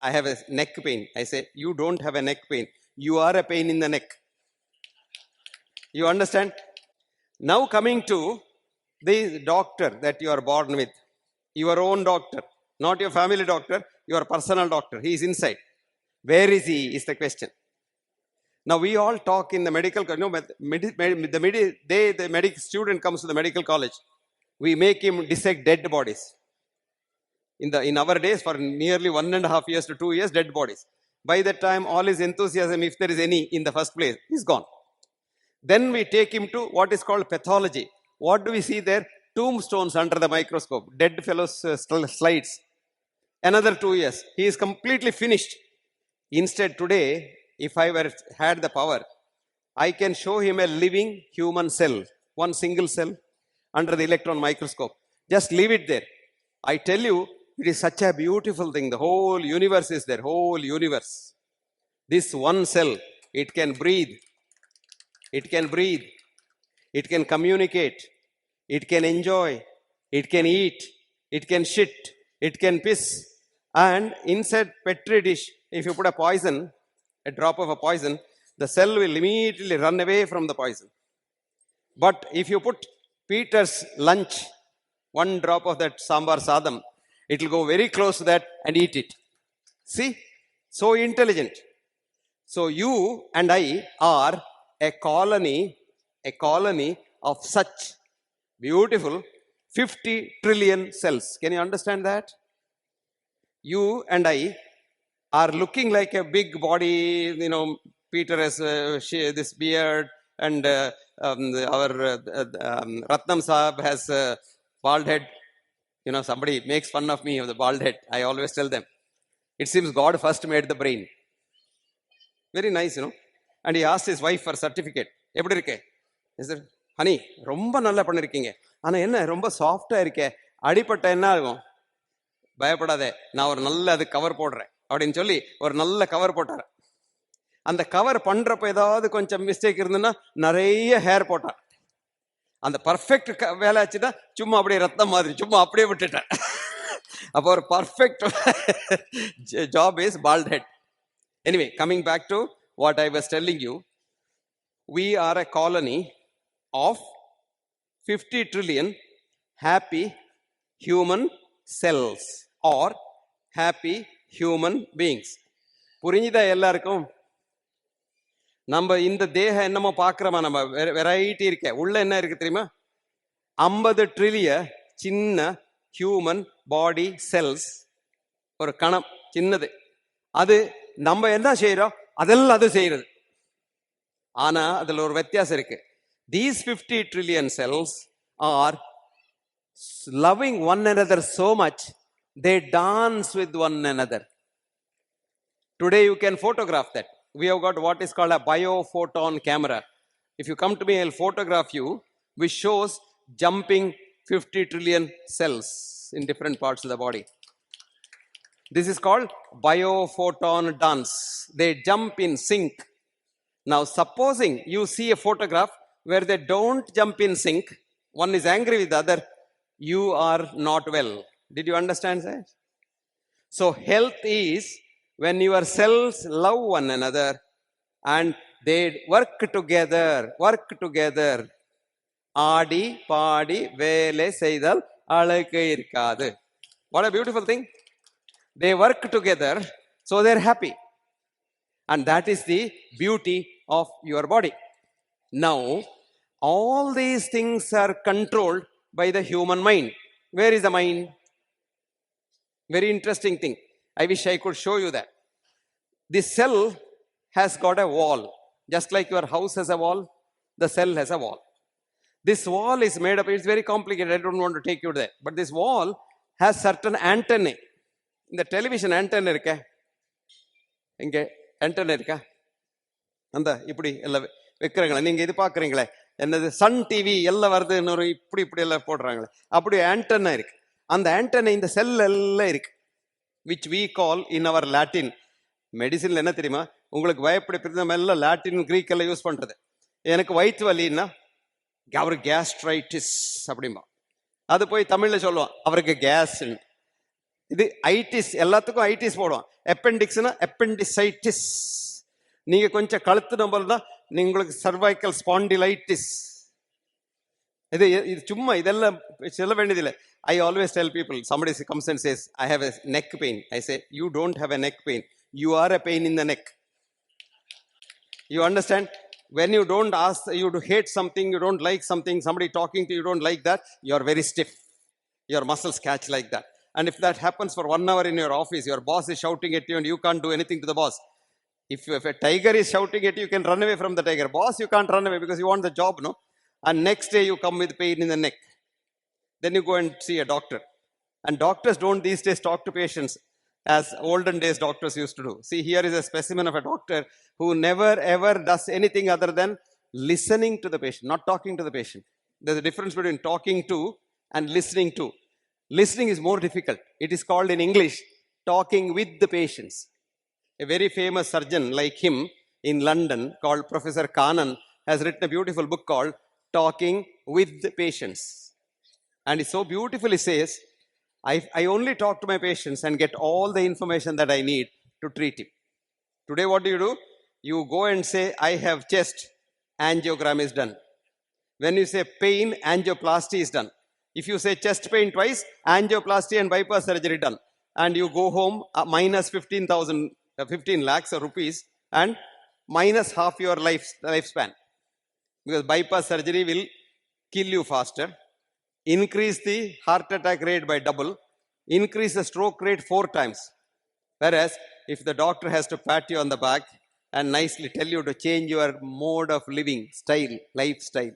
I have a neck pain. I say, you don't have a neck pain. You are a pain in the neck. You understand? Now coming to the doctor that you are born with, your own doctor, not your family doctor, your personal doctor. He is inside. Where is he is the question. Now we all talk in the medical college. No, the medical student comes to the medical college. We make him dissect dead bodies. In our days, for nearly 1.5 years to 2 years, dead bodies. By that time, all his enthusiasm, if there is any in the first place, is gone. Then we take him to what is called pathology. What do we see there? Tombstones under the microscope. Dead fellows' slides. Another 2 years. He is completely finished. Instead, today, if I had the power, I can show him a living human cell. One single cell under the electron microscope. Just leave it there. I tell you, it is such a beautiful thing. The whole universe is there. Whole universe. This one cell, it can breathe. It can breathe. It can communicate. It can enjoy. It can eat. It can shit. It can piss. And inside petri dish, if you put a poison, a drop of a poison, the cell will immediately run away from the poison. But if you put Peter's lunch, one drop of that sambar sadam, it will go very close to that and eat it. See? So intelligent. So you and I are a colony of such beautiful 50 trillion cells. Can you understand that? You and I are looking like a big body. Peter has this beard, and our Ratnam Saab has a bald head. Somebody makes fun of me of the bald head. I always tell them, it seems God first made the brain. Very nice, And he asked his wife for certificate. எப்படி இருக்கே? He said, honey, ரொம்ப நல்லா பண்ணிருக்கீங்க. ஆனா என்ன ரொம்ப சாஃப்டா இருக்கே. அடிப்பட்ட என்ன ஆகும்? பயப்படாதே, நான் ஒரு நல்ல அது கவர் போடுறேன் அப்படின்னு சொல்லி ஒரு நல்ல கவர் போட்டார். அந்த கவர் பண்றப்ப ஏதாவது கொஞ்சம் மிஸ்டேக் இருந்ததுன்னா நிறைய ஹேர் போட்டார். அந்த பர்ஃபெக்ட் வேலை ஆச்சுன்னா சும்மா அப்படியே ரத்தம் மாதிரி சும்மா அப்படியே விட்டுட்டேன். அப்போ ஒரு perfect job is fault head. Anyway, coming back to what I was telling you, we are a colony of 50 trillion happy human cells or happy human beings. புரிஞ்சுதா எல்லாருக்கும்? நம்ம இந்த தேகம் என்னமோ பார்க்கிறோமா, நம்ம வெரைட்டி இருக்க உள்ள என்ன இருக்கு தெரியுமா? 50 ட்ரில்லியன் சின்ன ஹியூமன் பாடி செல்ஸ், ஒரு கணம் சின்னது. அது நம்ம என்ன செய்யறோம் அதெல்லாம் அது செய்யறது. ஆனா அதுல ஒரு வித்தியாசம் இருக்கு. These 50 trillion cells are loving one another so much they dance with one another. Today you can photograph that. We have got what is called a biophoton camera. If you come to me, I'll photograph you, which shows jumping 50 trillion cells in different parts of the body. This is called biophoton dance. They jump in sync. Now, supposing you see a photograph where they don't jump in sync, one is angry with the other, you are not well. Did you understand that? So, health is when your cells love one another and they work together. Aadi, paadi, vele seidal, alakku irukadu. What a beautiful thing. They work together, so they're happy. And that is the beauty of your body. Now, all these things are controlled by the human mind. Where is the mind? Very interesting thing. I wish I could show you that. This cell has got a wall. Just like your house has a wall, the cell has a wall. This wall is made up, it's very complicated. I don't want to take you there. But this wall has certain antennae. இந்த television antenna இருக்க, இங்க antenna இருக்கா? அந்த இப்படி எல்லாம் வைக்கிறாங்களே, நீங்க இது பாக்குறீங்களே, என்னது சன் டிவி எல்லாம் வருது, இன்னொரு இப்படி எல்லாம் போடுறாங்களே, அப்படி ஆண்டனா இருக்கு. அந்த ஆண்டனா இந்த செல் எல்லாம் இருக்கு, which we call in our Latin. மெடிசின்ல என்ன தெரியுமா, உங்களுக்கு பயப்படி எல்லாம் லாட்டின் கிரீக் எல்லாம் யூஸ் பண்றது. எனக்கு வயிற்று வலின்னா அவருக்கு கேஸ்ட்ரைட்டிஸ் அப்படிம்பா. அது போய் தமிழ்ல சொல்லுவான், அவருக்கு கேஸ். இது ஐட்டிஸ், எல்லாத்துக்கும் ஐட்டிஸ் போடுவோம். அப்பெண்டிக்ஸ்னா அப்பெண்டிசைட்டிஸ். நீங்க கொஞ்சம் கழுத்து நம்பர் தான் உங்களுக்கு சர்வைக்கல் ஸ்பாண்டிலைட்டிஸ். இது சும்மா இதெல்லாம் சொல்ல வேண்டியதில்லை. I always tell people, somebody comes and says, I have a neck pain. I say, you don't have a neck pain. You are a pain in the neck. You understand? When you don't ask, you hate something, you don't like something, somebody talking to you, don't like that, you are very stiff. Your muscles catch like that. And if that happens for 1 hour in your office, your boss is shouting at you and you can't do anything to the boss. If a tiger is shouting at you, you can run away from the tiger. Boss, you can't run away because you want the job, no? And next day you come with pain in the neck. Then you go and see a doctor. And doctors don't these days talk to patients as olden days doctors used to do. See, here is a specimen of a doctor who never ever does anything other than listening to the patient, not talking to the patient. There's a difference between talking to and listening to. Listening is more difficult. It is called in English talking with the patients. A very famous surgeon like him in London called Professor Kanan has written a beautiful book called Talking with the Patients. And he so beautifully says, I only talk to my patients and get all the information that I need to treat him. Today what do? You go and say, I have chest, angiogram is done. When you say pain, angioplasty is done. If you say chest pain twice, angioplasty and bypass surgery done. And you go home minus 15 lakhs of rupees and minus half your lifespan. Because bypass surgery will kill you faster, increase the heart attack rate by double, increase the stroke rate 4 times. Whereas if the doctor has to pat you on the back and nicely tell you to change your mode of living, style, lifestyle,